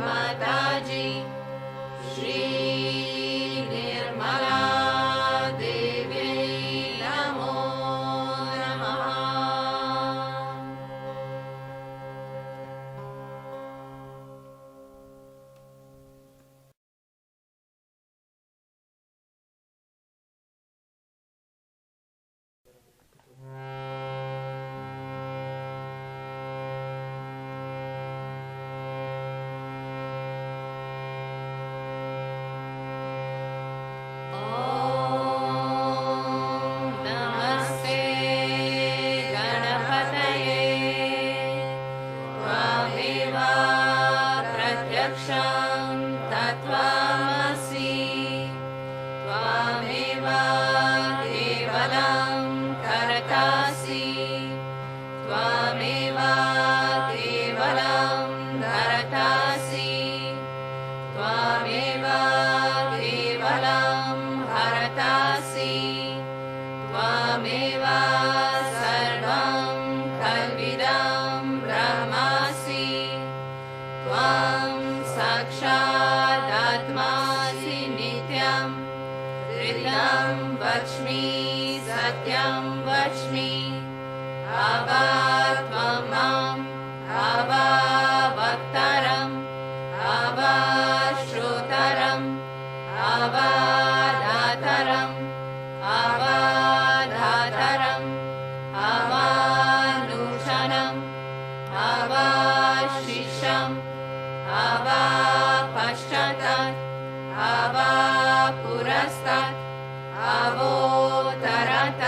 माताजी श्री निर्मला देव्यै नमो नमः। नमस्ते गणपतये त्वमेव प्रत्यक्षं तत्त्वमसि त्वमेव केवलं कर्तासि त्वमेव केवलं धर्तासि त्वमेव केवलं हरतासि त्वमेव सर्वं कल्विदं ब्रह्मासि त्वं साक्षादात्मासि नित्यं ऋतं वच्मि सत्यं वच्मि अवा त्वं माम् अवा वक्तारम् अवा श्रोतारम् अवा दातारम् अवा धातारम् अवानुषणम् अवा शिष्यम् अवा पश्चातात् अवा पुरस्तात् अवोत्तरात्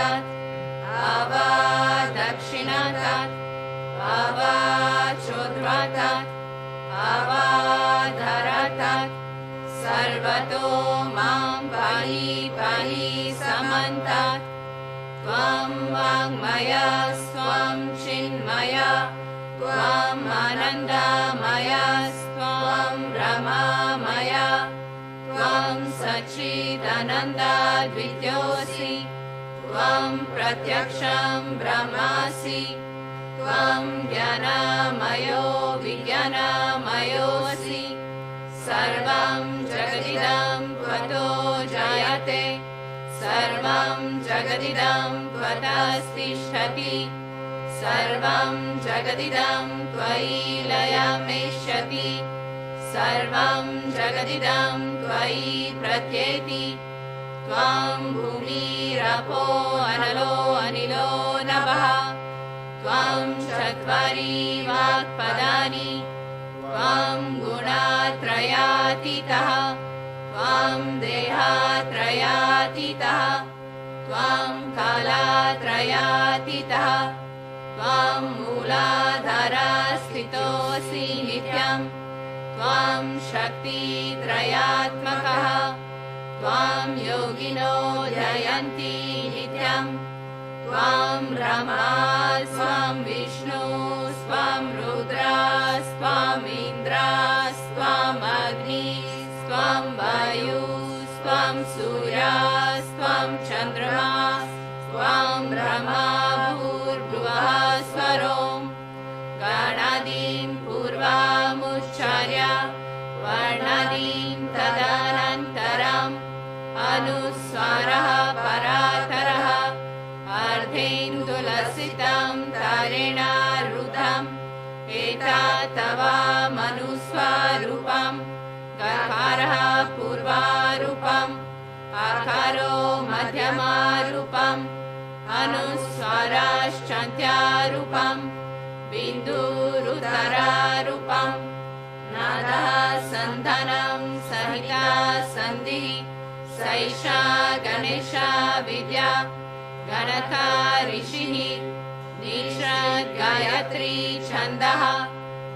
अवा दक्षिणात् अवा चोर्ध्वात् अवाधरात् सर्वतो मां पाहि पाहि समन्तात् त्वं वाङ्मय स्वं चिन्मय त्वम् आनन्दमय स्वं ब्रह्ममय त्वं सच्चिदानन्दद्वितीयोऽसि त्वं प्रत्यक्षं ब्रह्मासि त्वं ज्ञानमयो विज्ञानमयोऽसि सर्वं जगदिदं त्वतो जायते सर्वं जगदिदं त्वतस्तिष्ठति सर्वं जगदिदं त्वयि लयमेष्यति सर्वं जगदिदं त्वयि प्रत्येति त्वं भूमिरपो अनलो अनिलो नभः त्वं चत्वारि वाक्पदानि त्वं गुणत्रयातीतः त्वं देहत्रयातीतः त्वं कालत्रयातीतः त्वं मूलाधारस्थितोऽसि नित्यं त्वं शक्तित्रयात्मकः त्वं योगिनो ध्यायन्ति नित्यं त्वं ब्रह्मा स्वं विष्णु स्वं रुद्रा स्वं इन्द्रा स्वं अग्नि स्वं वायु स्वं सूर्या स्वं चन्द्रमा स्वं ब्रह्मा भूर्भुवः स्वरों गणादीं पूर्वमुच्चार्य वर्णादीं तदनन्तरम् अनुस्वारः परातरः अर्धेन्दुलसितं तारेण रुद्धम् एतत् तव मनुस्वरूपम् गकारः पूर्वारूपम् आकारो मध्यमारूपम् अनुस्वाराश्चान्त्यारूपम् बिन्दुरुदरारूपम् नादः सन्धानं सहिता सन्धिः सैषा गणेशा विद्या गणका ऋषिः निषद् गायत्री छन्दः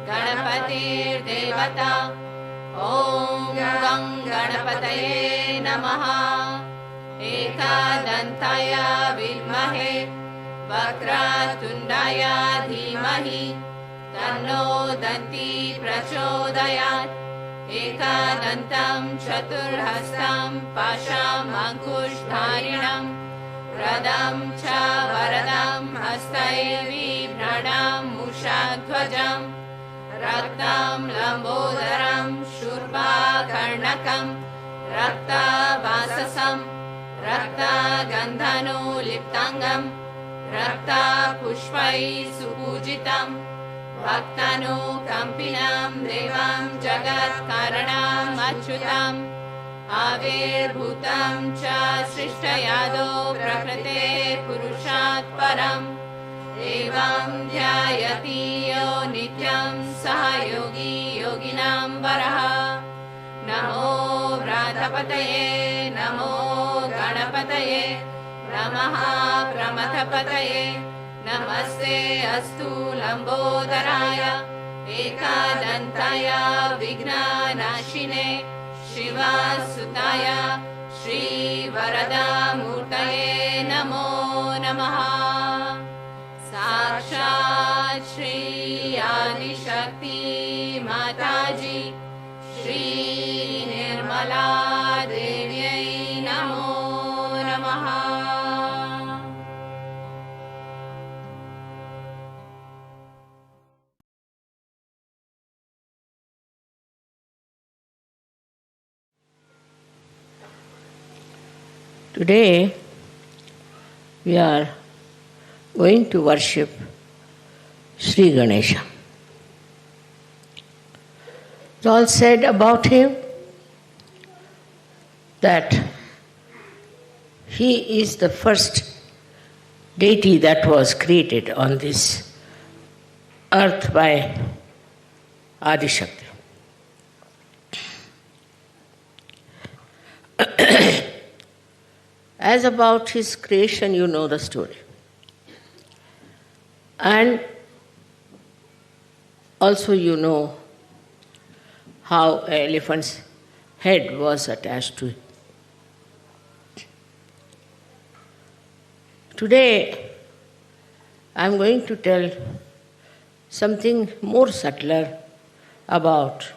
गणपतिर्देवता ॐ गं गणपतये नमः। एकदन्ताय विद्महे वक्रतुण्डाय धीमहि तन्नो दन्ती प्रचोदयात्। एकदन्तं चतुर्हस्तं पाशामङ्कुशधारिणं वरदं च वरदं हस्तैर्बिभ्रणं मूषकध्वजं रक्तं लम्बोदरं शूर्पाकर्णकं रक्तवाससं रक्तगन्धनुलिप्ताङ्गं रक्तपुष्पैः सुपूजितं भक्तानुकम्पिनं देवं जगत्कारणम् अच्युतम् आविर्भूतं च सृष्टयादो प्रकृते पुरुषात् परम् एवं ध्यायति यो नित्यं सः योगी योगिनां वरः नमो व्रातपतये नमो गणपतये नमः प्रमथपतये नमस्ते अस्तु लम्बोदराय एकदन्ताय विघ्ननाशिने शिवसुताय श्रीवरदामूर्तये नमो नमः साक्षात् श्री आदिशक्ति माताजी श्री निर्मला देव्यै नमो नमः। Today we are going to worship Sri Ganesha. It's all said about him that he is the first deity that was created on this earth by Adi Shakti. As about his creation, you know the story. And also you know how an elephant's head was attached to it. Today, I am going to tell something more subtler about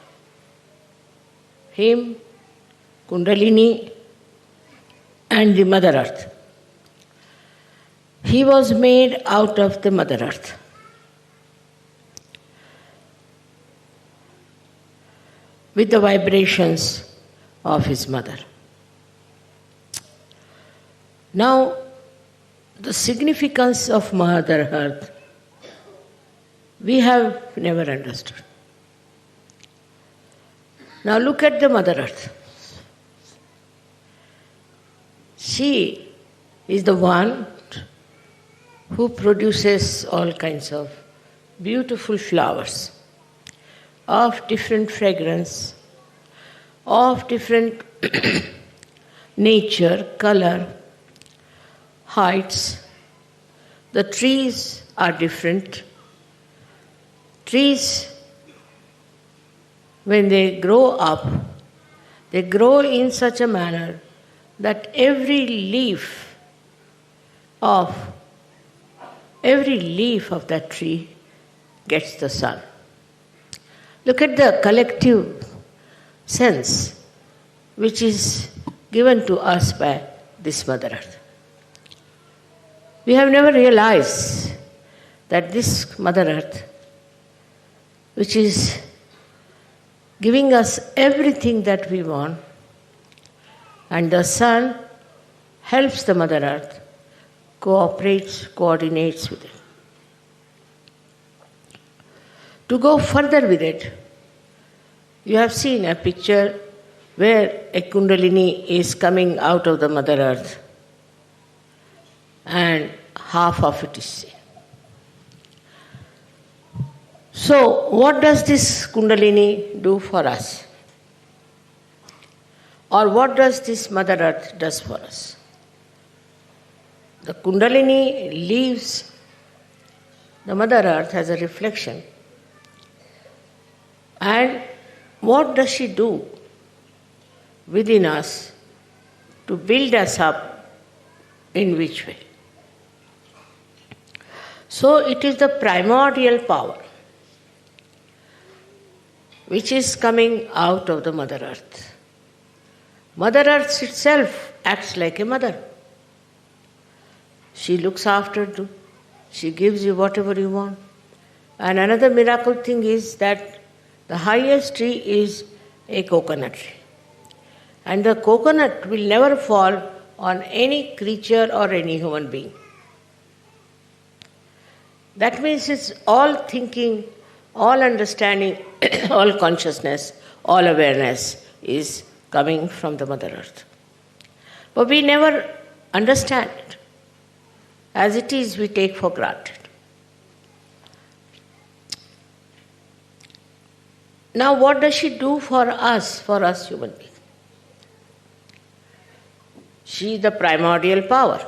him, Kundalini, and the Mother Earth. He was made out of the Mother Earth. With the vibrations of his mother. Now, the significance of Mother Earth we have never understood. Now look at the Mother Earth. She is the one who produces all kinds of beautiful flowers of different fragrance, of different nature, color, heights. The trees are different. Trees, when they grow up, they grow in such a manner that every leaf of that tree gets the sun. Look at the collective sense which is given to us by this Mother Earth. We have never realized that this Mother Earth, which is giving us everything that we want, and the sun helps the Mother Earth, cooperates, coordinates with it. To go further with it, you have seen a picture where a Kundalini is coming out of the Mother Earth and half of it is seen. So, what does this Kundalini do for us? Or what does this Mother Earth does for us? The Kundalini leaves the Mother Earth as a reflection. And what does she do within us to build us up in which way? So it is the primordial power which is coming out of the Mother Earth. Mother Earth itself acts like a mother. She looks after you. She gives you whatever you want. And another miracle thing is that The highest tree is a coconut tree. And the coconut will never fall on any creature or any human being. That means it's all thinking, all understanding, all consciousness, all awareness is coming from the Mother Earth. But we never understand it. As it is, we take for granted. Now, what does she do for us human beings? She is the primordial power.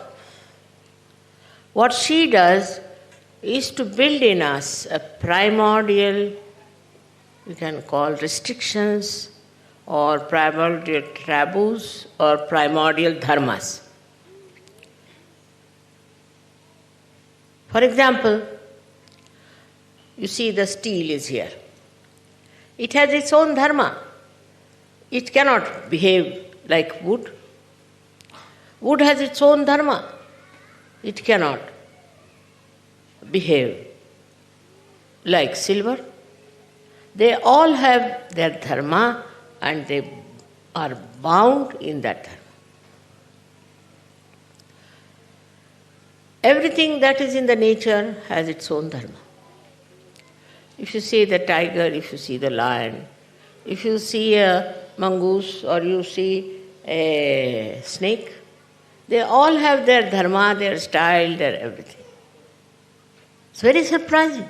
What she does is to build in us a primordial, we can call restrictions, or primordial taboos, or primordial dharmas. For example, you see the steel is here. It has its own dharma. It cannot behave like wood. Wood has its own dharma. It cannot behave like silver. They all have their dharma and they are bound in that dharma. Everything that is in the nature has its own dharma. If you see the tiger, if you see the lion, if you see a mongoose or you see a snake, they all have their dharma, their style, their everything. It's very surprising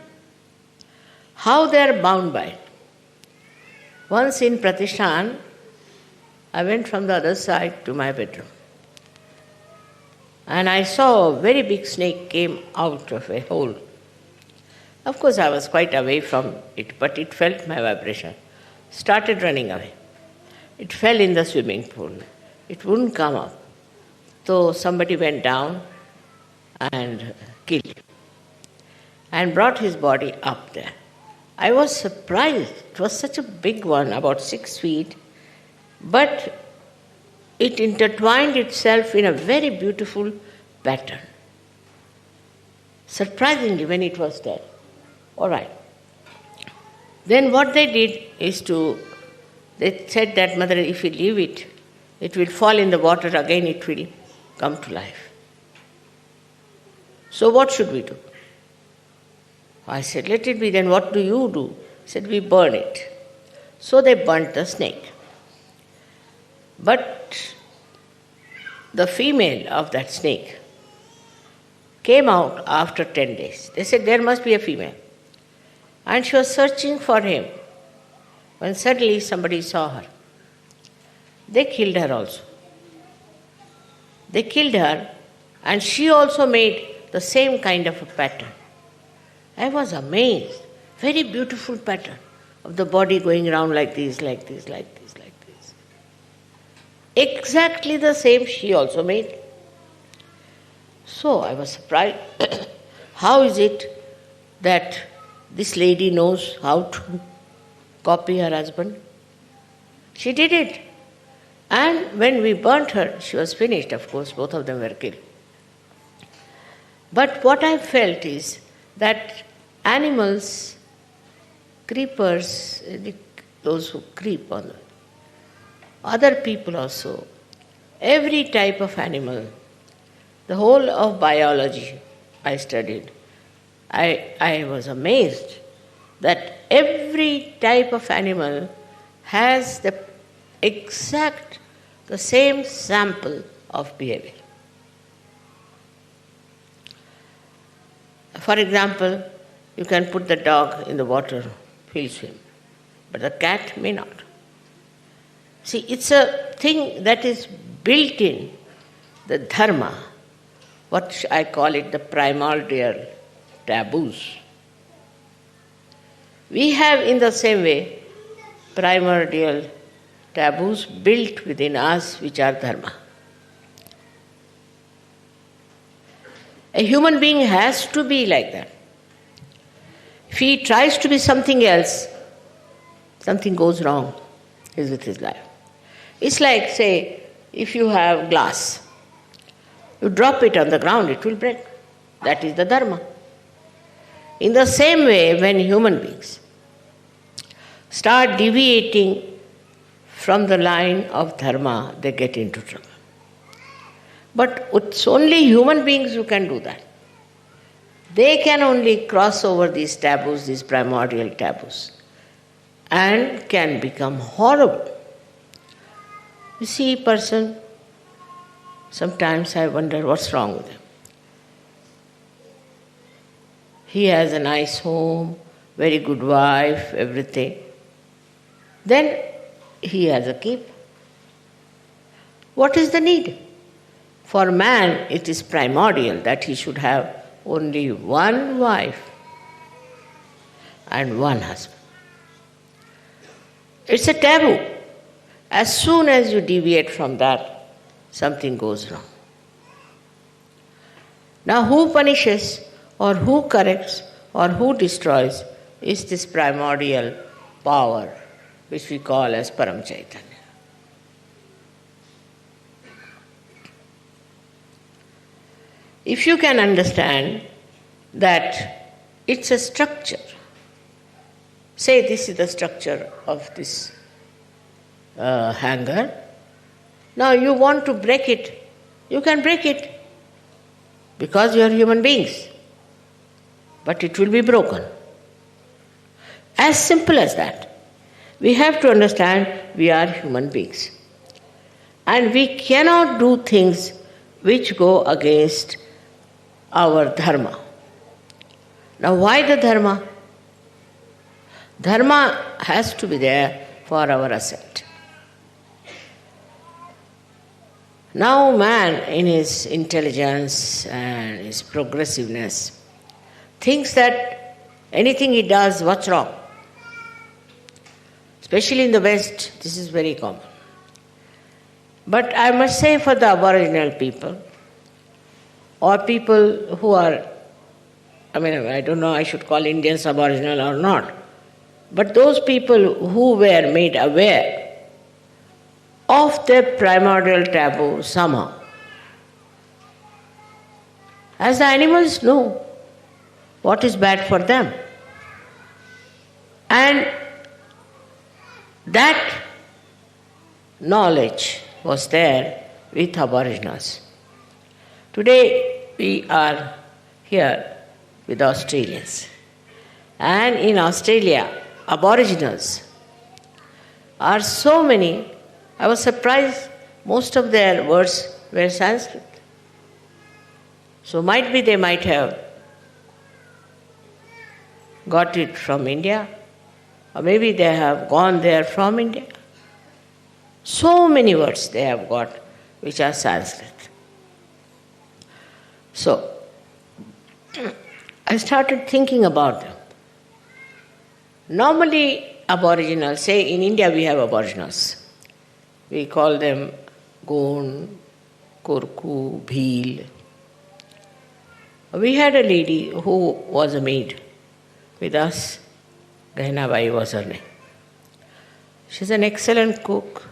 how they are bound by it. Once in Pratishthan, I went from the other side to my bedroom. And I saw a very big snake came out of a hole. Of course, I was quite away from it, but it felt my vibration. Started running away. It fell in the swimming pool. It wouldn't come up. So somebody went down and killed him and brought his body up there. I was surprised. It was such a big one, about 6 feet, but it intertwined itself in a very beautiful pattern. Surprisingly, when it was dead. All right. Then what they did is they said that, Mother, if you leave it, it will fall in the water again, it will come to life. So what should we do? I said, let it be. Then what do you do? He said, we burn it. So they burnt the snake. But the female of that snake came out after 10 days. They said, there must be a female. And she was searching for him when suddenly somebody saw her. They killed her also. They killed her and she also made the same kind of a pattern. I was amazed. Very beautiful pattern of the body going around like this, like this, like this, like this. Exactly the same she also made. So I was surprised. How is it that this lady knows how to copy her husband? She did it. And when we burnt her, she was finished, of course, both of them were killed. But what I felt is that animals, creepers, those who creep on other people also, every type of animal, the whole of biology I studied, I was amazed that every type of animal has the same sample of behavior. For example, you can put the dog in the water, he'll swim, but the cat may not. See, it's a thing that is built in the dharma, what I call it the primordial taboos. We have in the same way primordial taboos built within us which are dharma. A human being has to be like that. If he tries to be something else, something goes wrong with his life. It's like, say, if you have glass, you drop it on the ground, it will break. That is the dharma. In the same way, when human beings start deviating from the line of dharma, they get into trouble. But it's only human beings who can do that. They can only cross over these taboos, these primordial taboos, and can become horrible. You see a person, sometimes I wonder what's wrong with him. He has a nice home, very good wife, everything. Then he has a keep. What is the need? For man, it is primordial that he should have only one wife and one husband. It's a taboo. As soon as you deviate from that, something goes wrong. Now, who punishes or who corrects or who destroys is this primordial power which we call as Param Chaitanya. If you can understand that it's a structure, say this is the structure of this hanger. Now you want to break it, you can break it because you are human beings. But it will be broken. As simple as that. We have to understand we are human beings. And we cannot do things which go against our dharma. Now why the dharma? Dharma has to be there for our ascent. Now man, in his intelligence and his progressiveness, thinks that anything he does, what's wrong? Especially in the West, this is very common. But I must say for the Aboriginal people, or people who are, I don't know I should call Indians Aboriginal or not, but those people who were made aware of their primordial taboo somehow. As the animals know what is bad for them. And that knowledge was there with Aboriginals. Today we are here with Australians. And in Australia, Aboriginals are so many. I was surprised most of their words were Sanskrit. So might be they might have got it from India, or maybe they have gone there from India. So many words they have got which are Sanskrit. So, I started thinking about them. Normally, Aboriginals, say in India we have Aboriginals. We call them Gond, Kurku, Bhil. We had a lady who was a maid with us. Gahinabai was her name. She's an excellent cook,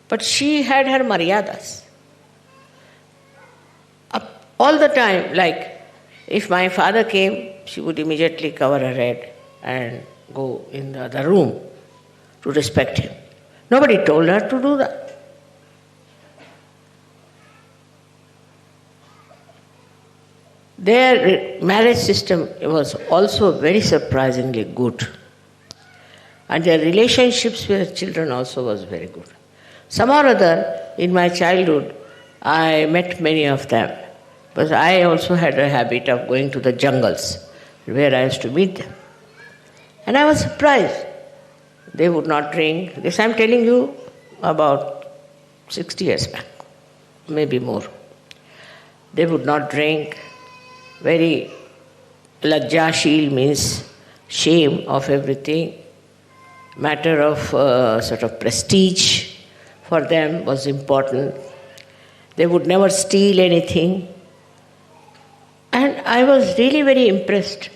but she had her maryadas. All the time, like if my father came, she would immediately cover her head and go in the other room to respect him. Nobody told her to do that. Their marriage system was also very surprisingly good. And their relationships with children also was very good. Somehow or other, in my childhood, I met many of them. But I also had a habit of going to the jungles where I used to meet them. And I was surprised. They would not drink. This I'm telling you about 60 years back, maybe more. They would not drink. Very lajjashil means shame of everything. Matter of sort of prestige for them was important. They would never steal anything. And I was really very impressed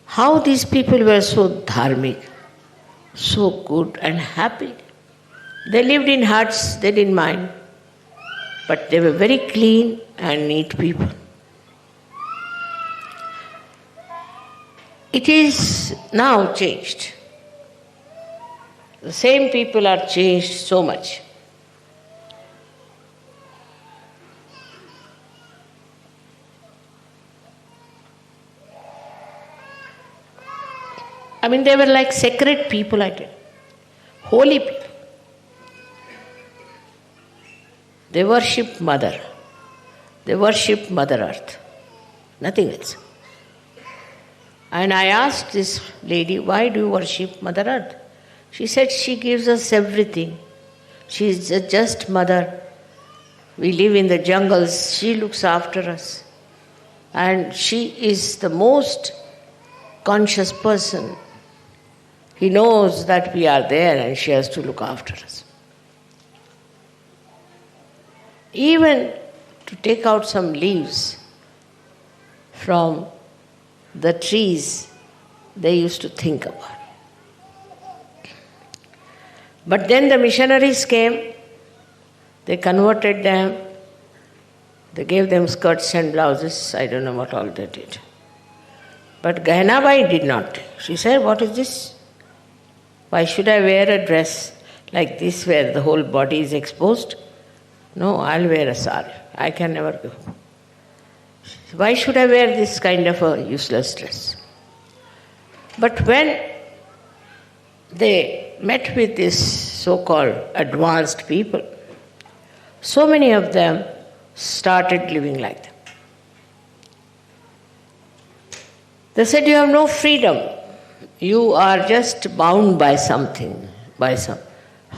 how these people were so dharmic, so good and happy. They lived in huts, they didn't mind, but they were very clean and neat people. It is now changed. The same people are changed so much. I mean, they were like sacred people, I tell you. Holy people. They worship Mother. They worship Mother Earth. Nothing else. And I asked this lady, why do you worship Mother Earth? She said, she gives us everything. She is a just mother. We live in the jungles. She looks after us. And she is the most conscious person. He knows that we are there and she has to look after us. Even to take out some leaves from the trees, they used to think about. But then the missionaries came, they converted them, they gave them skirts and blouses, I don't know what all they did. But Gahinabai did not. She said, what is this? Why should I wear a dress like this where the whole body is exposed? No, I'll wear a sari. I can never go. Why should I wear this kind of a useless dress? But when they met with these so-called advanced people, so many of them started living like them. They said, you have no freedom. You are just bound by something, by some.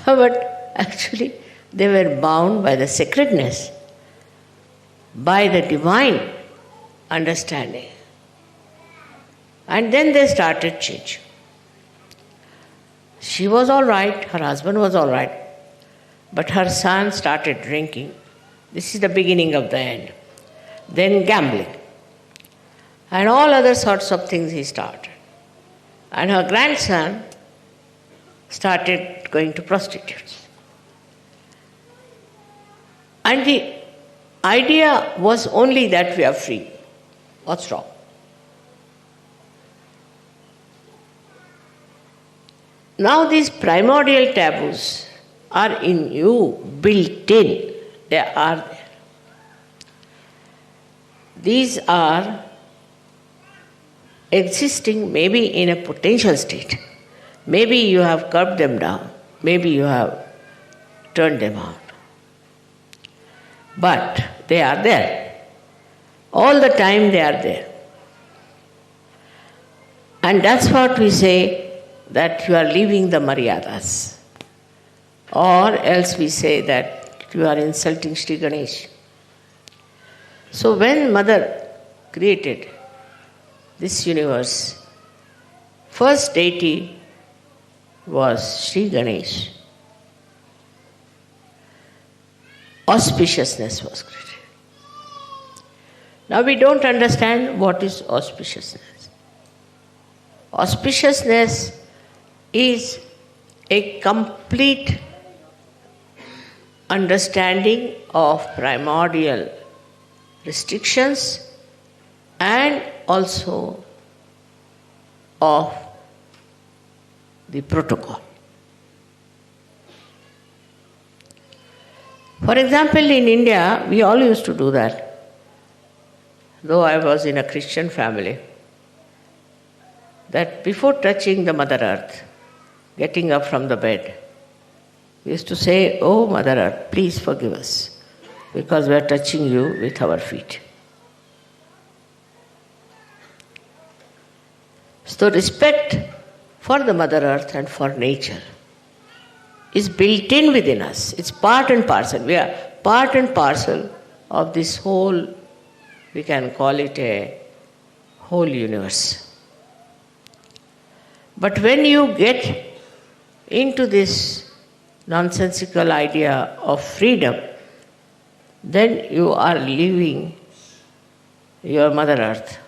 But actually, they were bound by the sacredness, by the divine understanding. And then they started change. She was all right, her husband was all right, but her son started drinking. This is the beginning of the end. Then gambling. And all other sorts of things he started. And her grandson started going to prostitutes. And the idea was only that we are free. What's wrong? Now these primordial taboos are in you, built in. They are there. These are existing maybe in a potential state. Maybe you have curbed them down. Maybe you have turned them out. But they are there. All the time they are there. And that's what we say, that you are leaving the maryadas. Or else we say that you are insulting Sri Ganesh. So when Mother created this universe, first deity was Sri Ganesh. Auspiciousness was created. Now we don't understand what is auspiciousness. Auspiciousness is a complete understanding of primordial restrictions and also of the protocol. For example, in India, we all used to do that. Though I was in a Christian family, that before touching the Mother Earth, getting up from the bed, we used to say, "Oh Mother Earth, please forgive us, because we are touching you with our feet." So respect for the Mother Earth and for nature is built in within us. It's part and parcel. We are part and parcel of this whole, we can call it a whole universe. But when you get into this nonsensical idea of freedom, then you are leaving your Mother Earth.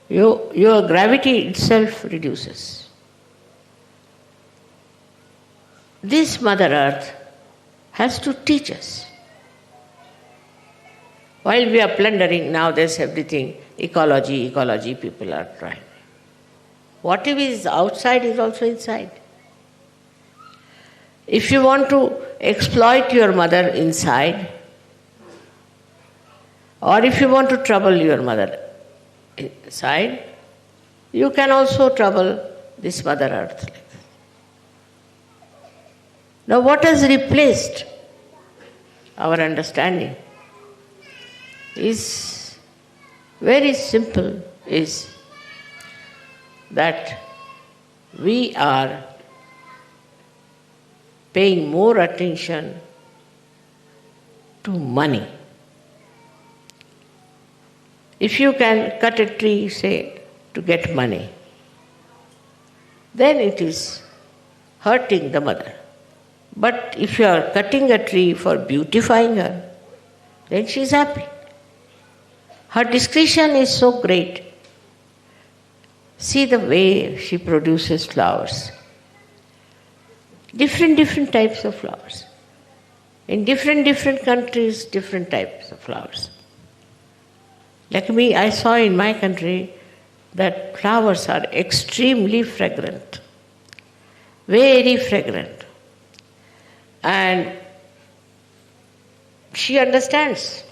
Your gravity itself reduces. This Mother Earth has to teach us. While we are plundering, now there's everything, ecology, people are trying. Whatever is outside is also inside. If you want to exploit your mother inside, or if you want to trouble your mother inside, you can also trouble this Mother Earth. Now, what has replaced our understanding is very simple, is that we are paying more attention to money. If you can cut a tree, say, to get money, then it is hurting the mother. But if you are cutting a tree for beautifying her, then she is happy. Her discretion is so great. See the way she produces flowers. Different types of flowers. In different countries, different types of flowers. Like me, I saw in my country that flowers are extremely fragrant. Very fragrant. And she understands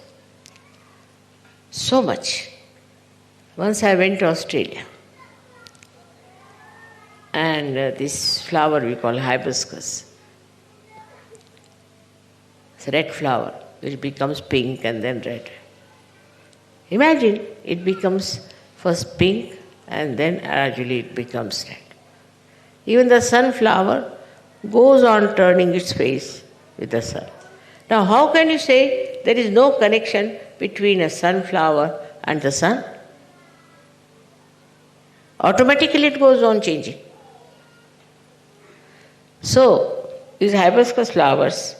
so much. Once I went to Australia, and this flower we call hibiscus. It's a red flower, which becomes pink and then red. Imagine it becomes first pink and then gradually it becomes red. Even the sunflower goes on turning its face with the sun. Now, how can you say there is no connection between a sunflower and the sun? Automatically it goes on changing. So, these hibiscus flowers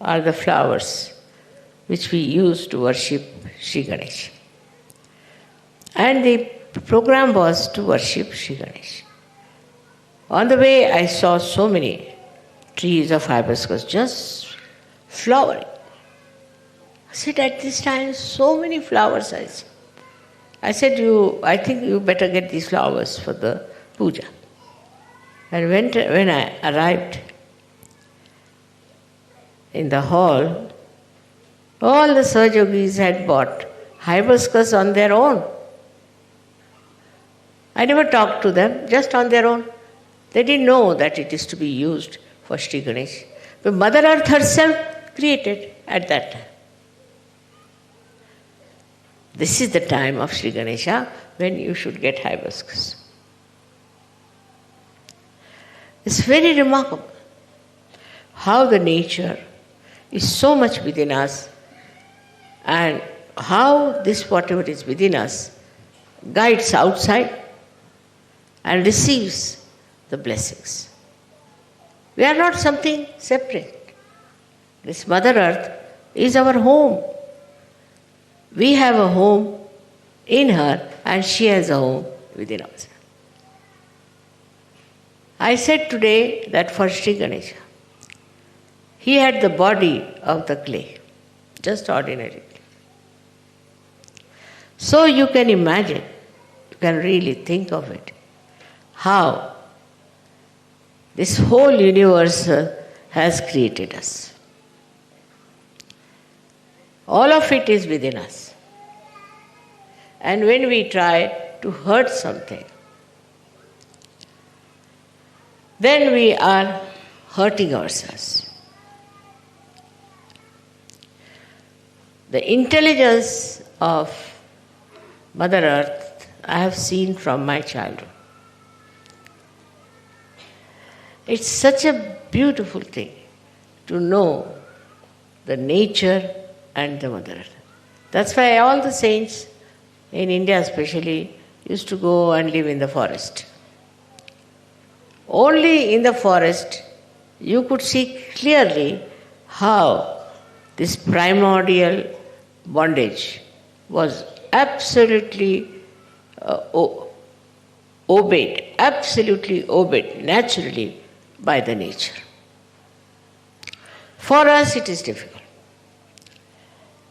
are the flowers which we use to worship Sri Ganesh. And the program was to worship Sri Ganesh. On the way, I saw so many trees of hibiscus just flowering. I said, at this time, so many flowers I saw. I said, I think you better get these flowers for the puja. And when I arrived in the hall, all the Sahajogis had bought hibiscus on their own. I never talked to them, just on their own. They didn't know that it is to be used for Sri Ganesh. But Mother Earth herself created at that time. This is the time of Sri Ganesha when you should get hibiscus. It's very remarkable how the nature is so much within us and how this whatever is within us guides outside and receives the blessings. We are not something separate. This Mother Earth is our home. We have a home in her and she has a home within us. I said today that for Sri Ganesha, he had the body of the clay, just ordinary. So you can imagine, you can really think of it, how this whole universe has created us. All of it is within us. And when we try to hurt something, then we are hurting ourselves. The intelligence of Mother Earth I have seen from my childhood. It's such a beautiful thing to know the nature and the Mother Earth. That's why all the saints in India especially used to go and live in the forest. Only in the forest you could see clearly how this primordial bondage was absolutely obeyed naturally by the nature. For us it is difficult.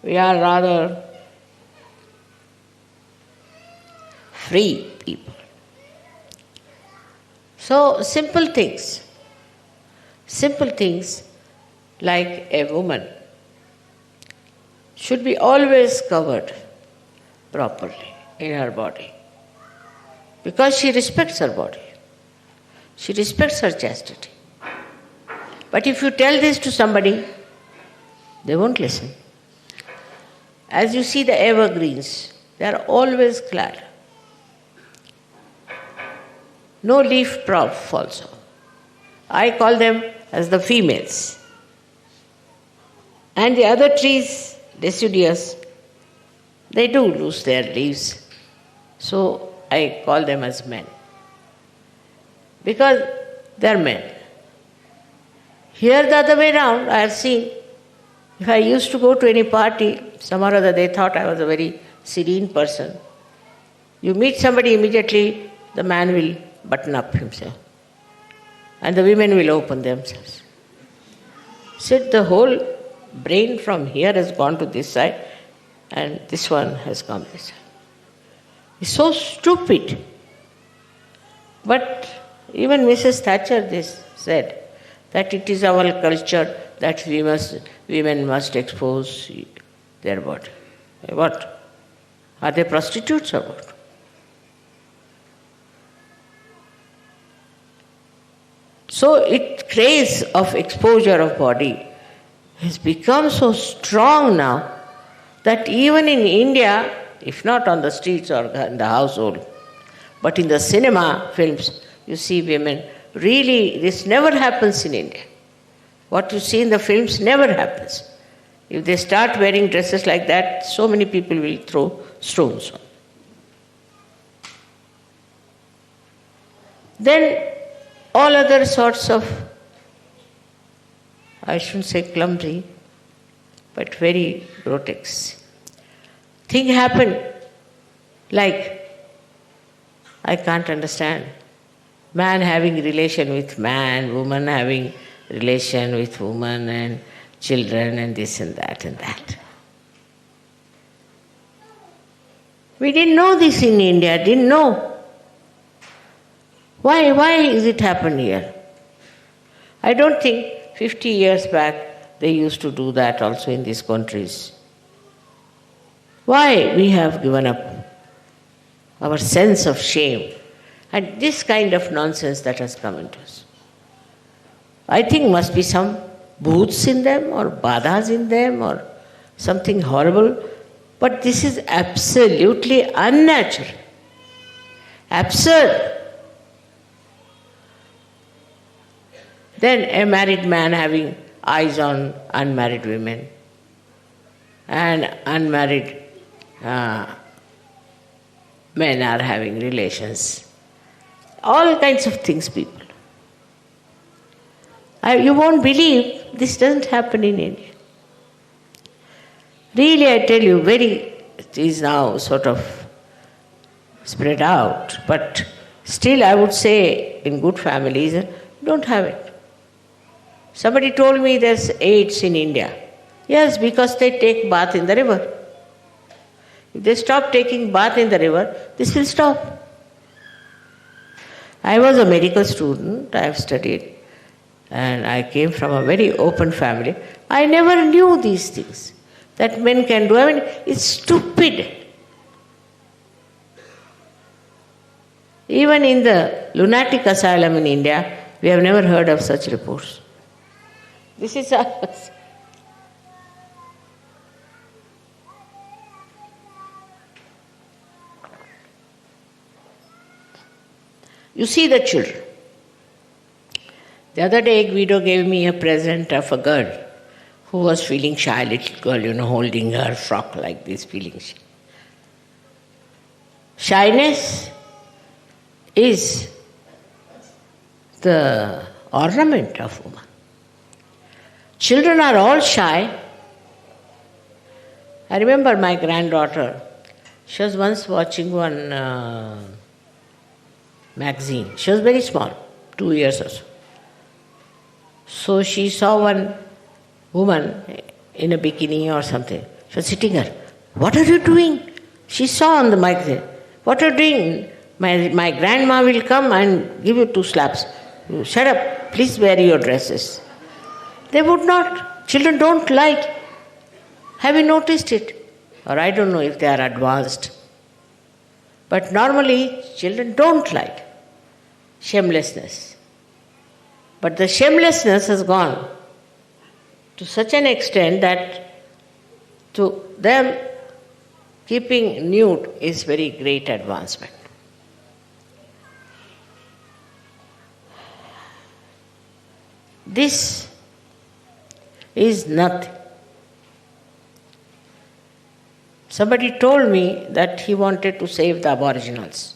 We are rather free people. So simple things. Simple things like a woman should be always covered properly in her body because she respects her body. She respects her chastity. But if you tell this to somebody, they won't listen. As you see the evergreens, they are always clad. No leaf prop falls off. I call them as the females. And the other trees, deciduous, they do lose their leaves. So I call them as men. Because they are men. Here the other way around, I have seen, if I used to go to any party, some or other they thought I was a very serene person. You meet somebody, immediately the man will button up himself. And the women will open themselves. So the whole brain from here has gone to this side and this one has come this side. It's so stupid. But even Mrs. Thatcher this said that it is our culture that women must expose their body. What? Are they prostitutes or what? So it craze of exposure of body has become so strong now that even in India, if not on the streets or in the household, but in the cinema films, you see women. Really, this never happens in India. What you see in the films never happens. If they start wearing dresses like that, so many people will throw stones on. Then all other sorts of, I shouldn't say clumsy, but very grotesque thing happen, like, I can't understand, man having relation with man, woman having relation with woman, and children, and this and that and that. We didn't know this in India, didn't know. Why is it happened here? I don't think 50 years back they used to do that also in these countries. Why we have given up our sense of shame and this kind of nonsense that has come into us. I think must be some bhoots in them or badhas in them or something horrible, but this is absolutely unnatural, absurd. Then a married man having eyes on unmarried women and unmarried men are having relations. All kinds of things, people. You won't believe this doesn't happen in India. Really, I tell you, it is now sort of spread out, but still I would say in good families, don't have it. Somebody told me there's AIDS in India. Yes, because they take bath in the river. If they stop taking bath in the river, this will stop. I was a medical student, I have studied, and I came from a very open family. I never knew these things that men can do. I mean, it's stupid. Even in the lunatic asylum in India, we have never heard of such reports. This is us. You see the children. The other day, Guido gave me a present of a girl who was feeling shy, little girl, holding her frock like this, feeling shy. Shyness is the ornament of woman. Children are all shy. I remember my granddaughter, she was once watching one magazine. She was very small, 2 years or so. So she saw one woman in a bikini or something. She was sitting there. What are you doing? She saw on the magazine. What are you doing? My grandma will come and give you 2 slaps. You shut up. please wear your dresses. They would not. Children don't like. Have you noticed it? Or I don't know if they are advanced. But normally, children don't like shamelessness. But the shamelessness has gone to such an extent that to them, keeping nude is very great advancement. This is nothing. Somebody told me that he wanted to save the Aboriginals.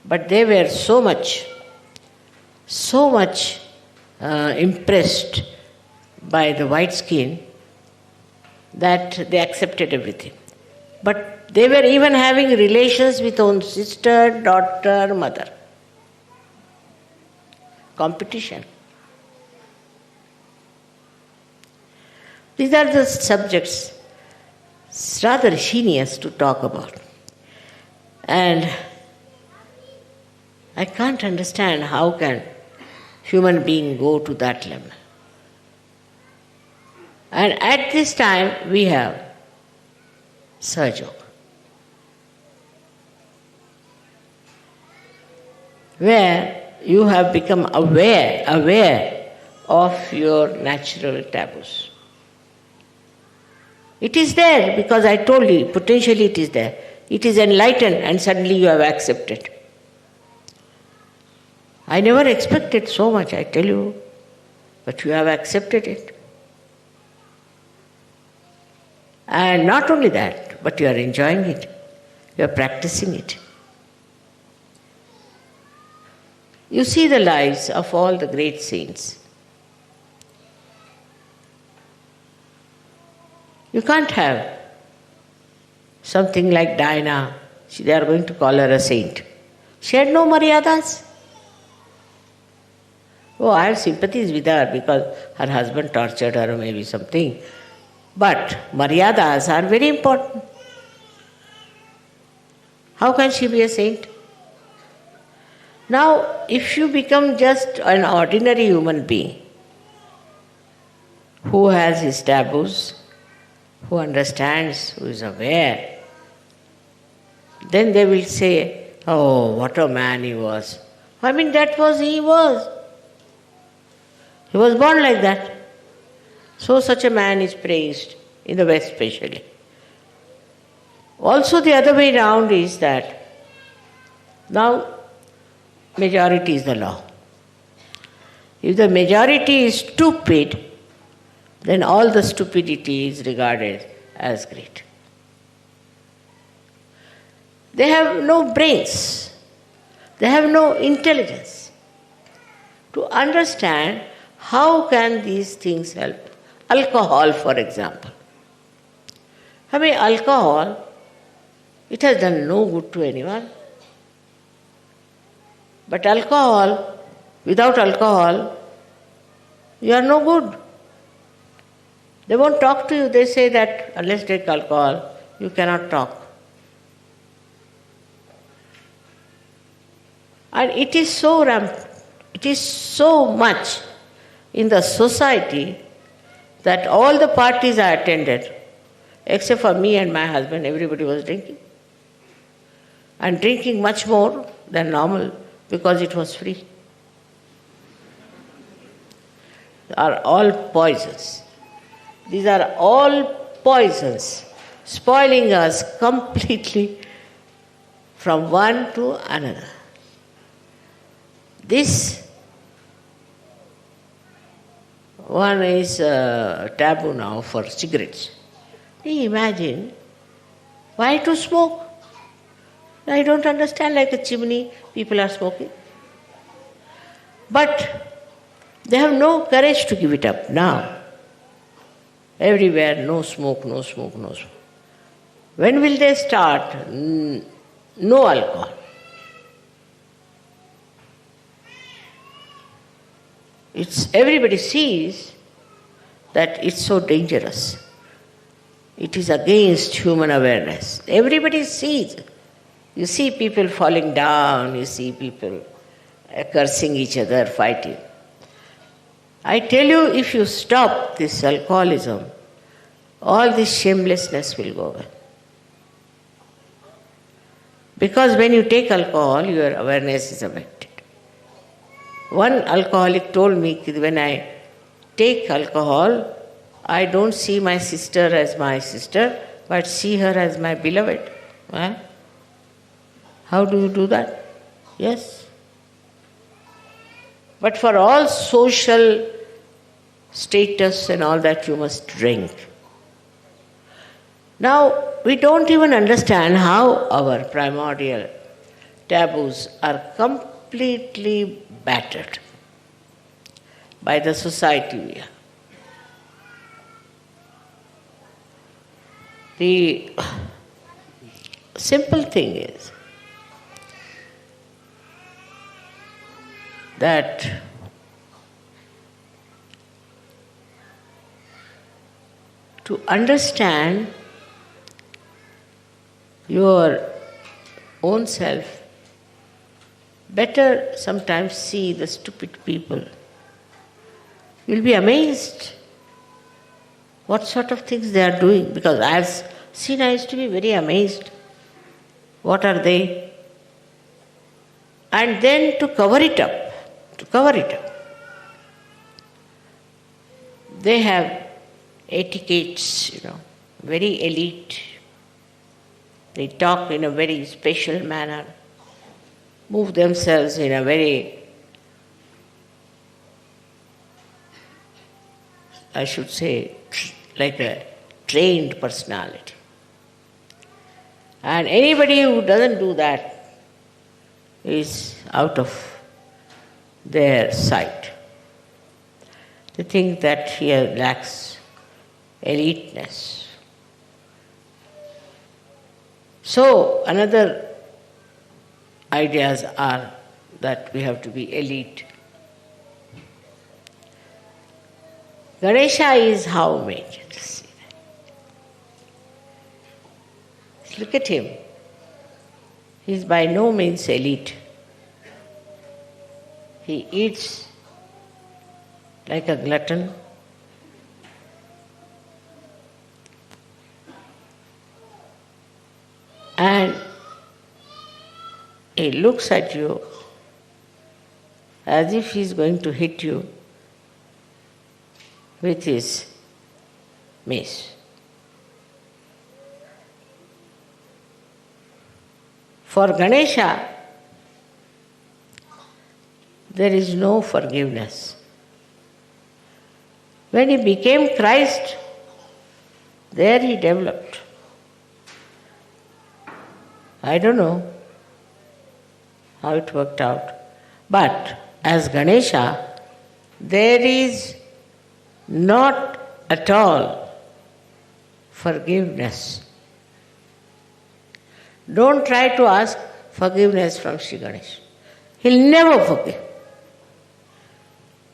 But they were so much impressed by the white skin that they accepted everything. But they were even having relations with own sister, daughter, mother. Competition. These are the subjects. It's rather heinous to talk about. And I can't understand how can human being go to that level. And at this time we have Sahajog, where you have become aware of your natural taboos. It is there because I told you, potentially it is there. It is enlightened and suddenly you have accepted. I never expected so much, I tell you, but you have accepted it. And not only that, but you are enjoying it. You are practicing it. You see the lives of all the great saints. You can't have something like Diana. They are going to call her a saint. She had no maryadas. Oh, I have sympathies with her because her husband tortured her or maybe something. But maryadas are very important. How can she be a saint? Now, if you become just an ordinary human being who has his taboos, who understands, who is aware, then they will say, oh, what a man he was. I mean, that was he was. He was born like that. So such a man is praised, in the West especially. Also the other way round is that now majority is the law. If the majority is stupid, then all the stupidity is regarded as great. They have no brains. They have no intelligence to understand how can these things help. Alcohol, for example. I mean, alcohol, it has done no good to anyone. But alcohol, without alcohol, you are no good. They won't talk to you. They say that unless you take alcohol, you cannot talk. And it is so rampant, it is so much in the society that all the parties I attended, except for me and my husband, everybody was drinking. And drinking much more than normal because it was free. They are all poisons. These are all poisons, spoiling us completely from one to another. This one is taboo now for cigarettes. Imagine, why to smoke? I don't understand, like a chimney, people are smoking. But they have no courage to give it up now. Everywhere, no smoke, no smoke, no smoke. When will they start? No alcohol. Everybody sees that it's so dangerous. It is against human awareness. Everybody sees. You see people falling down, you see people cursing each other, fighting. I tell you, if you stop this alcoholism, all this shamelessness will go away. Because when you take alcohol, your awareness is affected. One alcoholic told me that when I take alcohol, I don't see my sister as my sister, but see her as my beloved. Huh? How do you do that? Yes. But for all social status and all that, you must drink. Now, we don't even understand how our primordial taboos are completely battered by the society we are. The simple thing is that to understand your own self, better sometimes see the stupid people. You'll be amazed what sort of things they are doing, because I used to be very amazed. What are they? And then to cover it up, they have etiquettes, very elite. They talk in a very special manner, move themselves in a very, I should say, like a trained personality. And anybody who doesn't do that is out of their sight. They think that he lacks eliteness. So, another ideas are that we have to be elite. Ganesha is how made. See that. Look at him. He is by no means elite. He eats like a glutton. And he looks at you as if he is going to hit you with his mace. For Ganesha, there is no forgiveness. When he became Christ, there he developed. I don't know how it worked out. But as Ganesha, there is not at all forgiveness. Don't try to ask forgiveness from Sri Ganesh. He'll never forgive.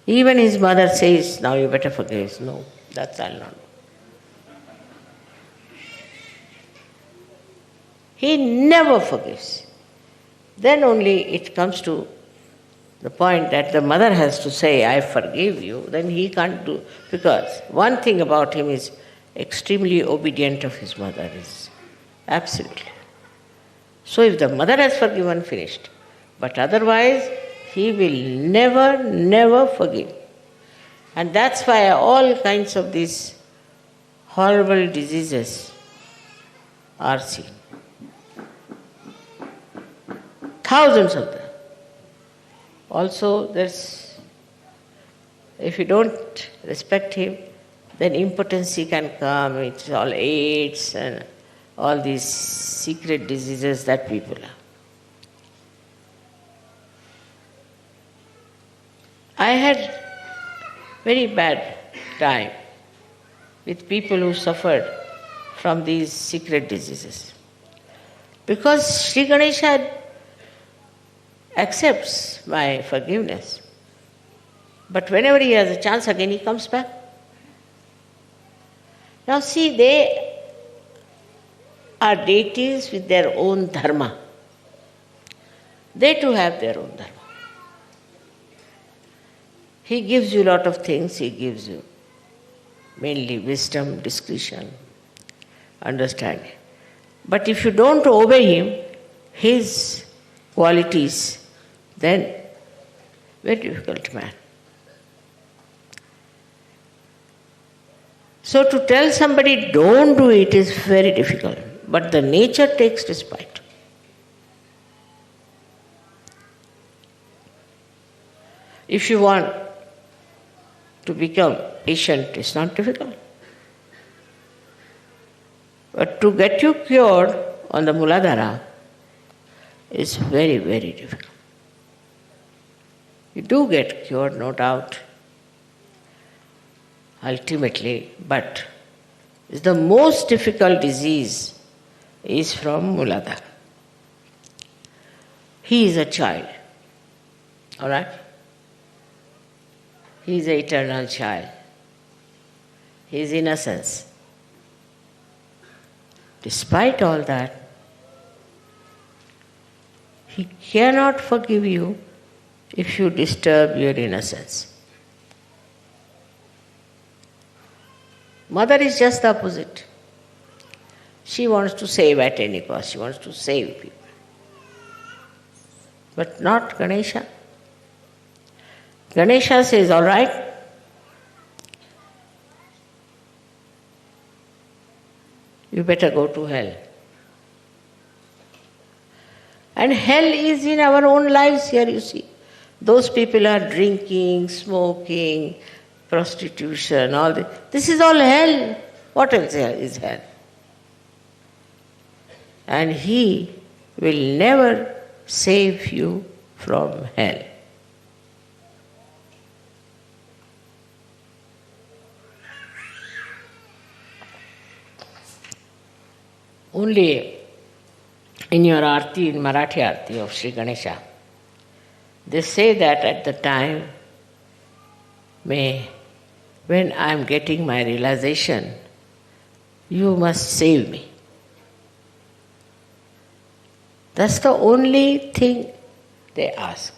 Even his mother says, now you better forgive. No, that's I'll not do. He never forgives. Then only it comes to the point that the mother has to say, I forgive you. Then he can't do, because one thing about him is extremely obedient of his mother. Is absolutely. So if the mother has forgiven, finished. But otherwise, he will never forgive. And that's why all kinds of these horrible diseases are seen. Thousands of them. Also, if you don't respect him, then impotency can come. It's all AIDS and all these secret diseases that people have. I had very bad time with people who suffered from these secret diseases. Because Sri Ganesha accepts my forgiveness. But whenever he has a chance again, he comes back. Now see, they are deities with their own dharma. They too have their own dharma. He gives you a lot of things. He gives you mainly wisdom, discretion, understanding. But if you don't obey him, his qualities, then very difficult man. So to tell somebody don't do it is very difficult. But the nature takes respite. If you want to become patient, it's not difficult. But to get you cured on the Muladhara is very, very difficult. You do get cured, no doubt, ultimately, but it's the most difficult disease is from Muladhara. He is a child, all right? He is an eternal child. His innocence. Despite all that, he cannot forgive you if you disturb your innocence. Mother is just the opposite. She wants to save at any cost. She wants to save people. But not Ganesha. Ganesha says, all right, you better go to hell. And hell is in our own lives here, you see. Those people are drinking, smoking, prostitution, all this. This is all hell. What else is hell? And he will never save you from hell. Only in your Aarti, in Marathi Aarti of Sri Ganesha, they say that at the time when I am getting my realization, you must save me. That's the only thing they ask.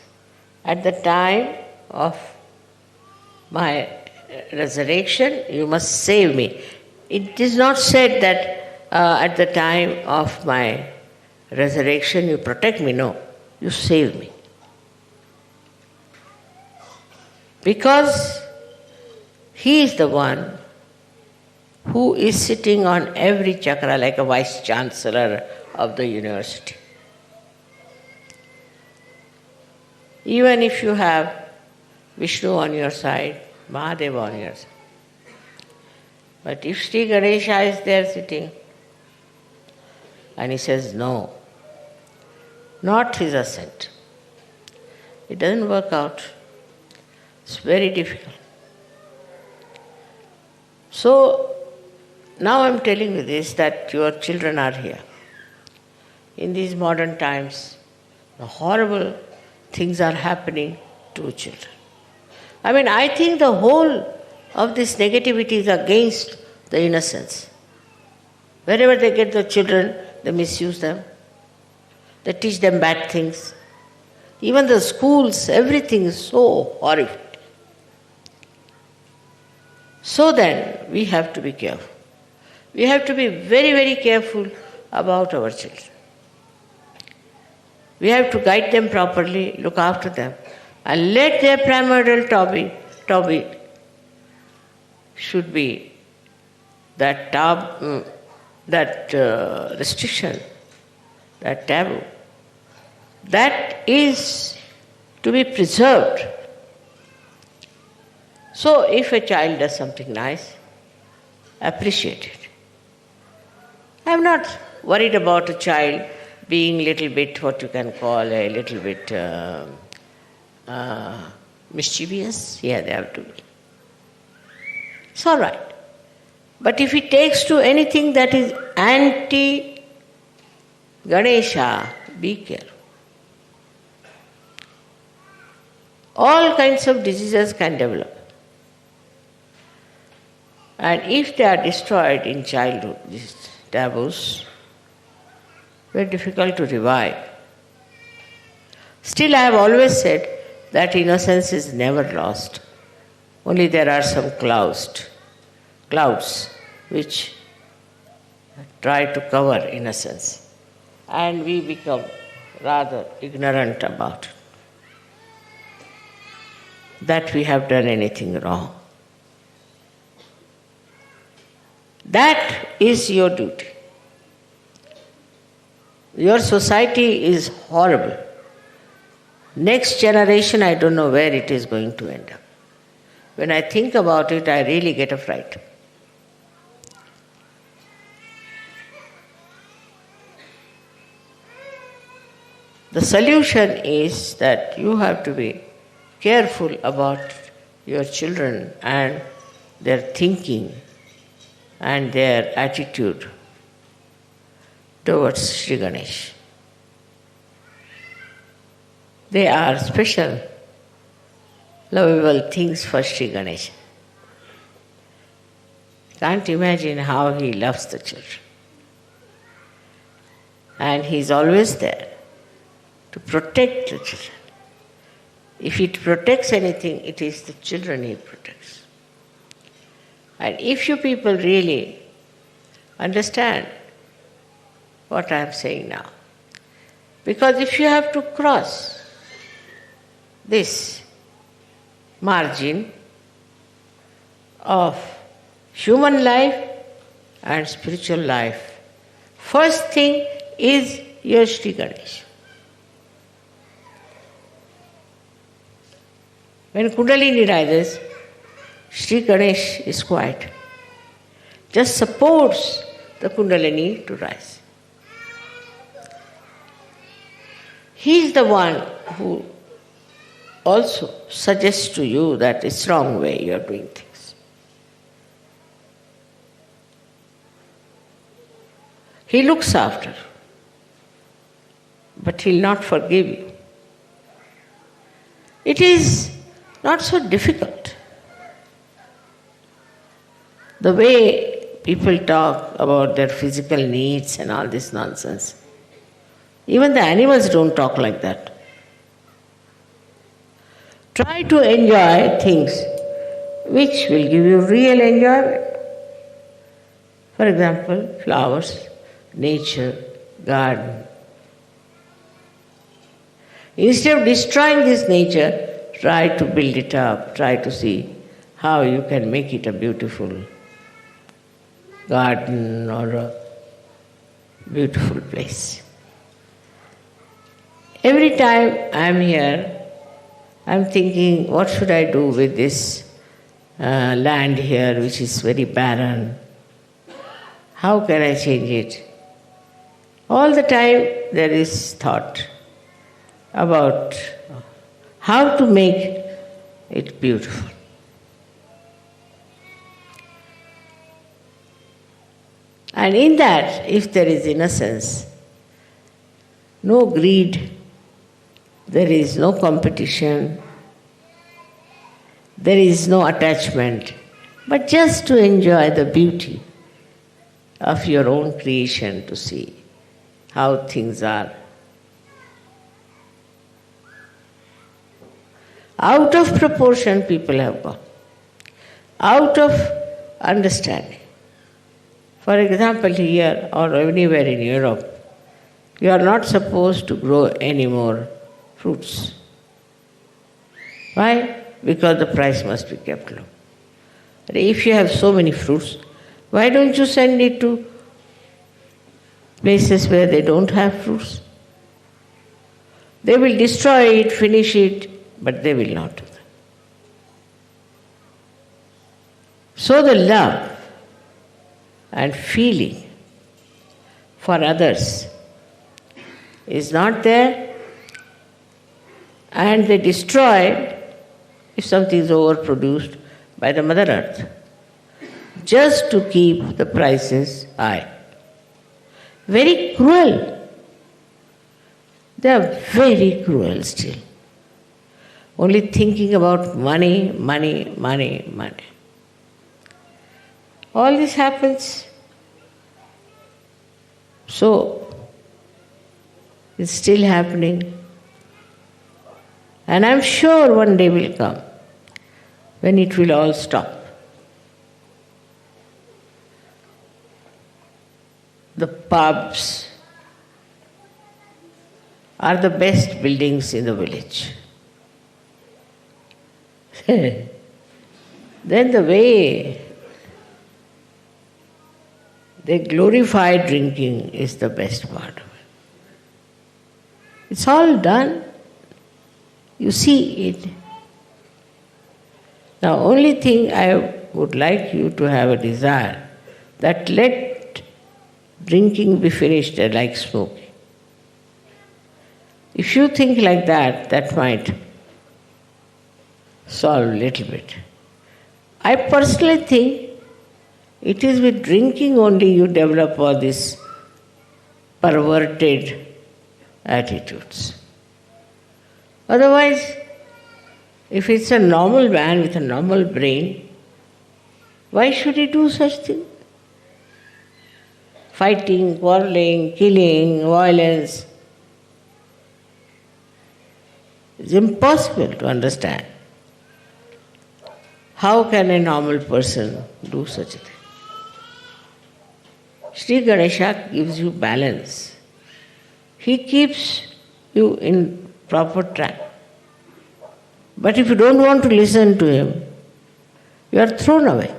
At the time of my resurrection, you must save me. It is not said that at the time of my resurrection you protect me. No, you save me. Because he is the one who is sitting on every chakra like a vice chancellor of the university. Even if you have Vishnu on your side, Mahadeva on your side. But if Sri Ganesha is there sitting, and he says, no, not his assent. It doesn't work out. It's very difficult. So, now I'm telling you this, that your children are here. In these modern times, the horrible things are happening to children. I think the whole of this negativity is against the innocence. Wherever they get the children, they misuse them. They teach them bad things. Even the schools, everything is so horrific. So then, we have to be careful. We have to be very, very careful about our children. We have to guide them properly, look after them, and let their primordial Toby should be that restriction, that taboo, that is to be preserved. So if a child does something nice, appreciate it. I'm not worried about a child being little bit, what you can call a little bit mischievous. Yeah, they have to be. It's all right. But if it takes to anything that is anti-Ganesha, be careful. All kinds of diseases can develop. And if they are destroyed in childhood, these taboos, very difficult to revive. Still, I have always said that innocence is never lost. Only there are some clouds which try to cover innocence. And we become rather ignorant about it, that we have done anything wrong. That is your duty. Your society is horrible. Next generation, I don't know where it is going to end up. When I think about it, I really get a fright. The solution is that you have to be careful about your children and their thinking and their attitude towards Sri Ganesh. They are special, lovable things for Sri Ganesh. Can't imagine how he loves the children. And he is always there to protect the children. If he protects anything, it is the children he protects. And if you people really understand what I am saying now, because if you have to cross this margin of human life and spiritual life, first thing is your Sri Ganesh. When Kundalini rises, Sri Ganesh is quiet. Just supports the Kundalini to rise. He is the one who also suggests to you that it's wrong way you are doing things. He looks after, but he'll not forgive you. It is not so difficult. The way people talk about their physical needs and all this nonsense, even the animals don't talk like that. Try to enjoy things which will give you real enjoyment. For example, flowers, nature, garden. Instead of destroying this nature, try to build it up, try to see how you can make it a beautiful garden or a beautiful place. Every time I am here, I am thinking, what should I do with this land here which is very barren? How can I change it? All the time there is thought about how to make it beautiful. And in that, if there is innocence, no greed, there is no competition, there is no attachment, but just to enjoy the beauty of your own creation, to see how things are. Out of proportion people have gone, out of understanding. For example, here or anywhere in Europe, you are not supposed to grow any more fruits. Why? Because the price must be kept low. But if you have so many fruits, why don't you send it to places where they don't have fruits? They will destroy it, finish it, but they will not do that. So the love and feeling for others is not there, and they destroy if something is overproduced by the Mother Earth, just to keep the prices high. Very cruel. They are very cruel still. Only thinking about money, money, money, money. All this happens. So, it's still happening. And I'm sure one day will come when it will all stop. The pubs are the best buildings in the village. Then the way they glorify drinking is the best part of it. It's all done. You see it. Now, only thing I would like you to have a desire that let drinking be finished like smoking. If you think like that, that might solve a little bit. I personally think it is with drinking only you develop all these perverted attitudes. Otherwise, if it's a normal man with a normal brain, why should he do such things? Fighting, quarreling, killing, violence. It's impossible to understand. How can a normal person do such a thing? Sri Ganesha gives you balance. He keeps you in proper track. But if you don't want to listen to him, you are thrown away.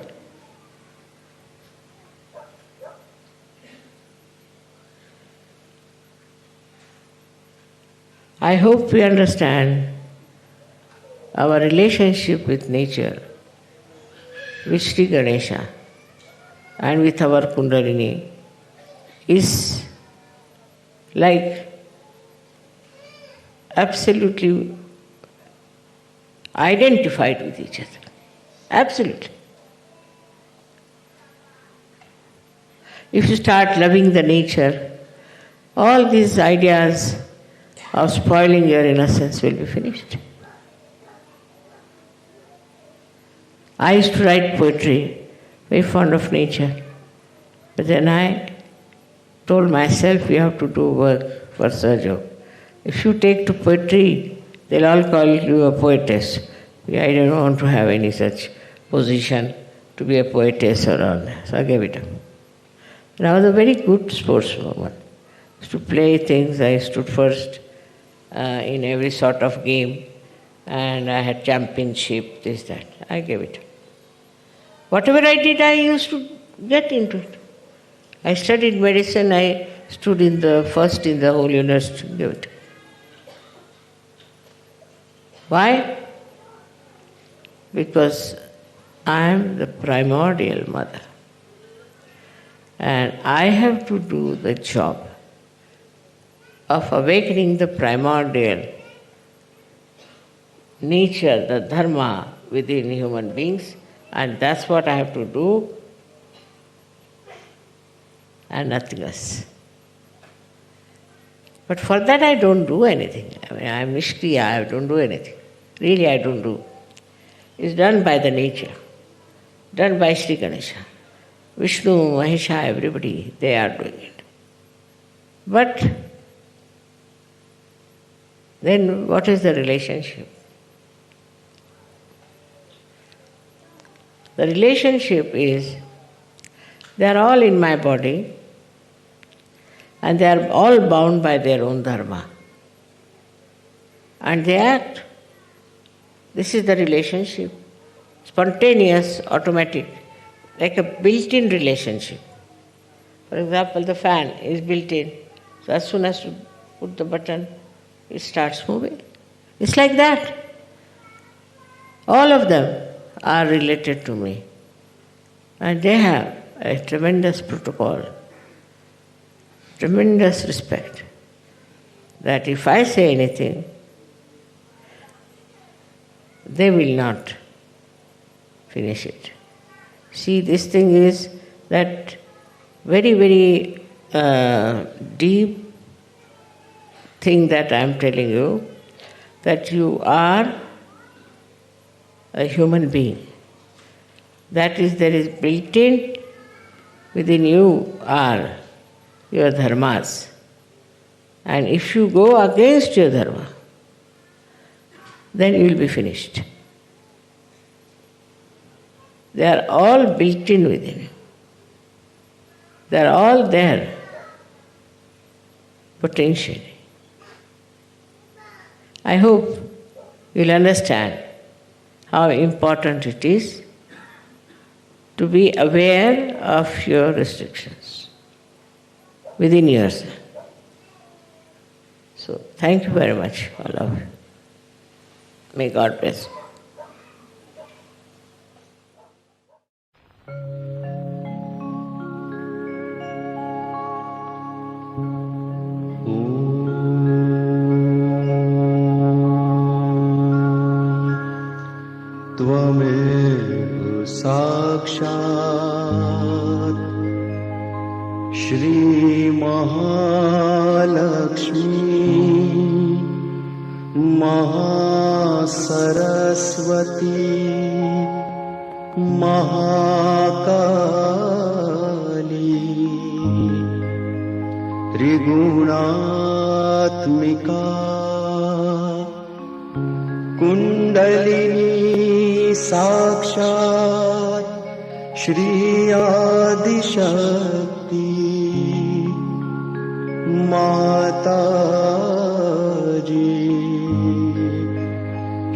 I hope we understand our relationship with nature, with Sri Ganesha, and with our Kundalini is like absolutely identified with each other. Absolutely. If you start loving the nature, all these ideas of spoiling your innocence will be finished. I used to write poetry, very fond of nature. But then I told myself, you have to do work for Sahaja. If you take to poetry, they'll all call you a poetess. I don't want to have any such position to be a poetess or all that. So I gave it up. And I was a very good sportswoman. I used to play things. I stood first in every sort of game. And I had championship, this, that. I gave it up. Whatever I did, I used to get into it. I studied medicine. I stood in the first in the whole university. Gave it. Why? Because I am the primordial mother. And I have to do the job of awakening the primordial nature, the dharma within human beings, and that's what I have to do, and nothing else. But for that I don't do anything. I mean, I am Nishkriya, I don't do anything. Really I don't do. It's done by the nature, done by Sri Ganesha. Vishnu, Mahesha, everybody, they are doing it. But then what is the relationship? The relationship is, they are all in my body and they are all bound by their own dharma. And they act. This is the relationship. Spontaneous, automatic, like a built-in relationship. For example, the fan is built-in. So as soon as you put the button, it starts moving. It's like that. All of them are related to me. And they have a tremendous protocol, tremendous respect, that if I say anything, they will not finish it. See, this thing is that very, very deep thing that I am telling you, that you are a human being. That is, there is built-in within you are your dharmas. And if you go against your dharma, then you will be finished. They are all built in within you. They are all there potentially. I hope you'll understand how important it is to be aware of your restrictions within yourself. So, thank you very much, all of you. May God bless you. त्वमेव साक्षात् श्री महालक्ष्मी महासरस्वती महाकाली त्रिगुणात्मिका कुंडलिनी साक्षात् श्री आदिशक्ति माताजी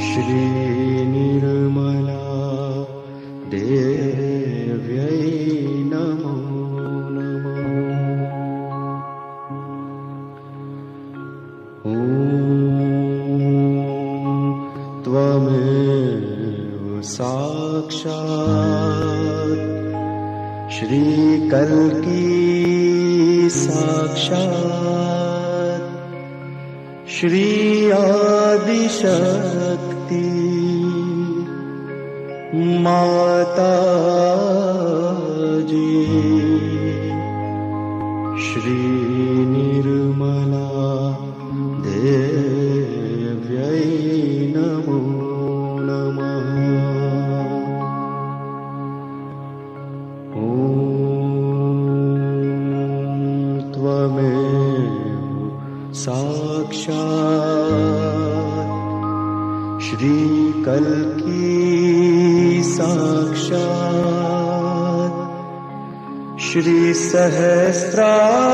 श्री निर्मला देव्यै नमो नमः। ॐ त्वमेव साक्षात् श्री कल्की साक्षात् श्री आदिशक्ति माताजी श्री निर्मला देव्यै नमो नमः। ॐ त्वमेव साक्षात् श्री कल्की साक्षात् श्री सहस्रार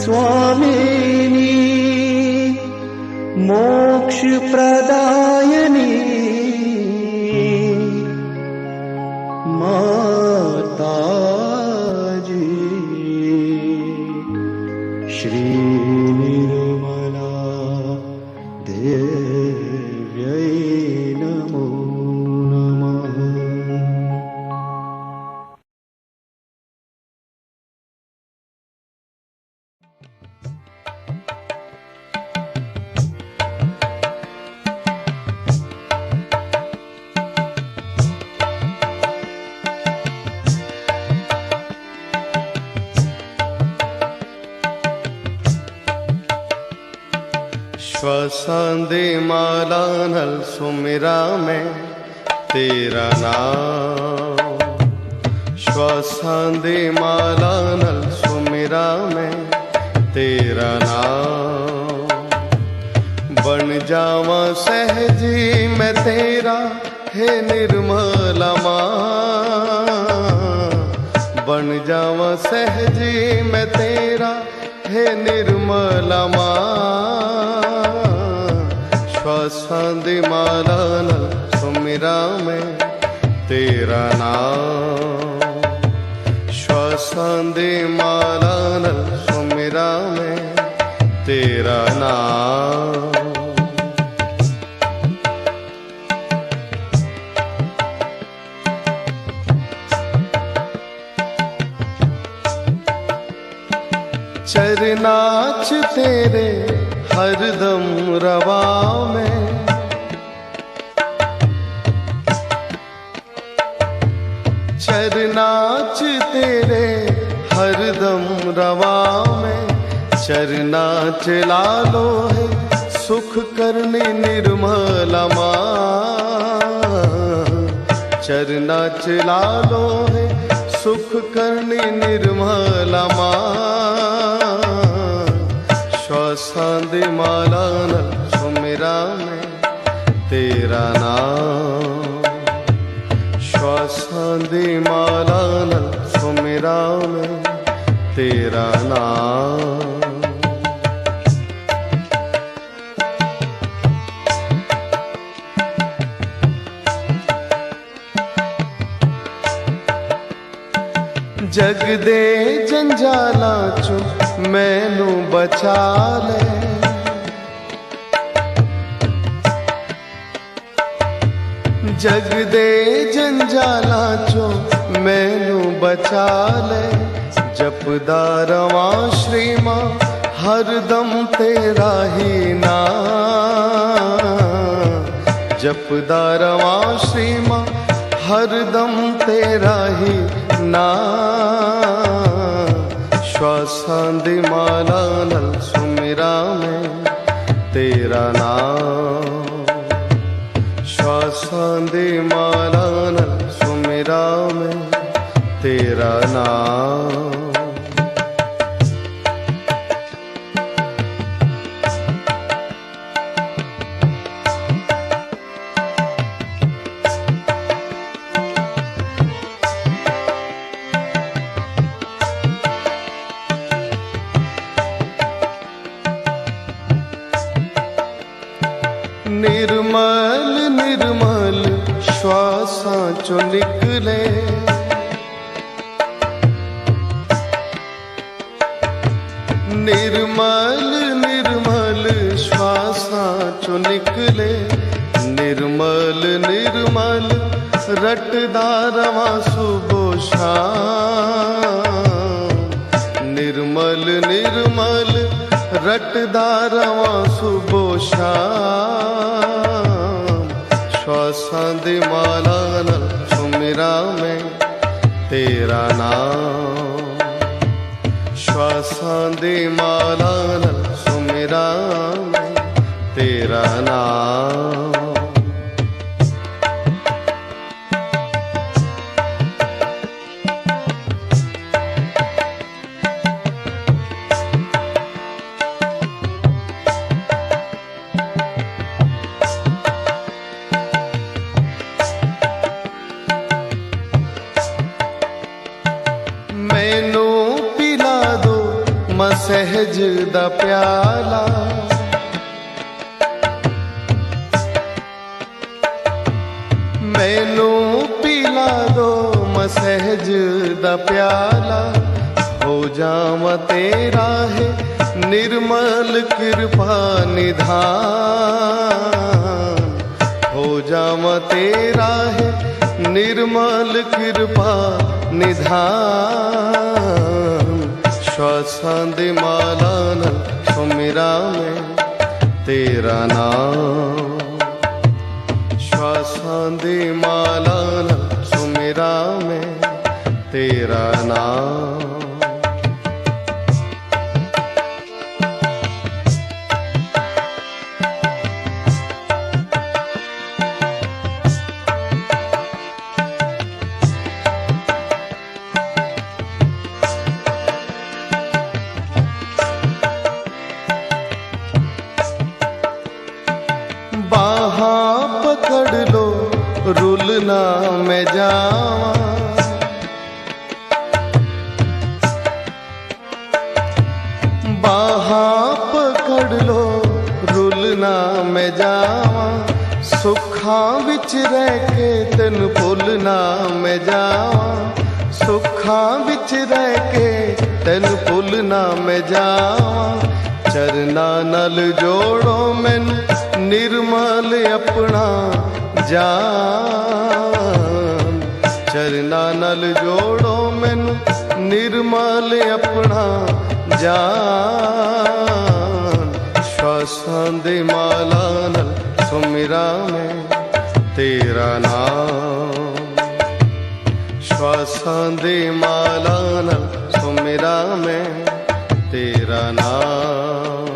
स्वामिनी मोक्ष प्रदायिनी माताजी श्री निर्मला देव्यै नमो नमः। श्वासांदे माला नल सुमिरा में तेरा नाम। श्वासांदे माला नल सुमिरा में तेरा नाम। बन जावा सहजी मैं तेरा हे निर्मला माँ। बन जावा सहजी मैं तेरा हे निर्मला माँ। श्वासां दी माला नल सुमिरा में तेरा नाम। श्वासां दी माला नल सुमिरा में तेरा नाम। चरनाच तेरे हरदम रवा में। चरनाच तेरे हरदम रवा में। चरना चला लो है सुख करनी निर्मला माँ। चरना चला लो है सुख करनी निर्मला माँ। श्वासां दी माला नल सुमिरा में तेरा नाम। श्वास दी माला नल सुमिरा मैं तेरा नाम। जग दे जंजाला चो मैनू बचा ले, जग दे जंजाला चो मैनू बचा ले। जपदा रवां श्री मां हरदम तेरा ही नाम, जपदा रवां श्री मां हरदम तेरा ही नाम। श्वासां दी माला नल सुमिरा मैं तेरा नाम, श्वासां दी माला नल सुमिरा मैं तेरा नाम। निर्मल निर्मल श्वासां चो निकले, निर्मल निर्मल श्वासां चो निकले। निर्मल निर्मल रटदा रवां सुबह शाम, निर्मल निर्मल रटदा रवां सुबह शाम। श्वासां दी माला नल सुमिरा मैं तेरा नाम, श्वासां दी माला नल सुमिरा मैं तेरा नाम। मैनू पिला दो सहज दा प्याला, मैनू पिला दो सहज दा प्याला। हो जावा तेरा है निर्मल कृपा निधान, हो जावा तेरा है निर्मल कृपा निधान। श्वासां दी माला नल सुमिरा मैं तेरा नाम, श्वासां दी माला नल सुमिरा मैं तेरा नाम। बाहां पकड़ लो रुल ना मैं जावा, बाहां पकड़ लो रुल ना मैं जावा। सुखां विच रह के तेन भुल ना मैं जावा, सुखां विच रह के तेन भुल ना मैं जावा। चरना नल जोड़ो मैनू निर्मल अपना जान, चरना नल जोड़ो मैनू निर्मल अपना जान। श्वासां दी माला नल सुमिरा मैं तेरा नाम, श्वासां दी माला नल सुमिरा मैं तेरा नाम।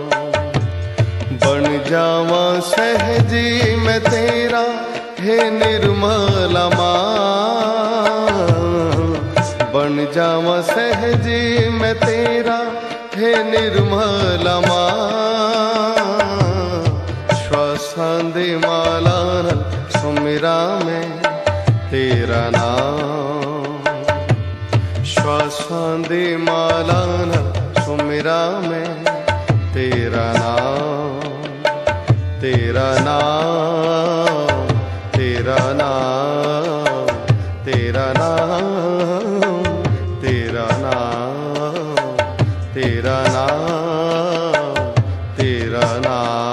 बन जावा सहजी मैं तेरा हे निर्मल मान, बन जावा सहजी मैं तेरा हे निर्मल मान। श्वासां दी माला नल सुमिरा मैं तेरा नाम, आसां दे माला नाल सुमिरा मैं तेरा नाम, तेरा नाम, तेरा नाम, तेरा नाम, तेरा नाम, तेरा नाम, तेरा नाम।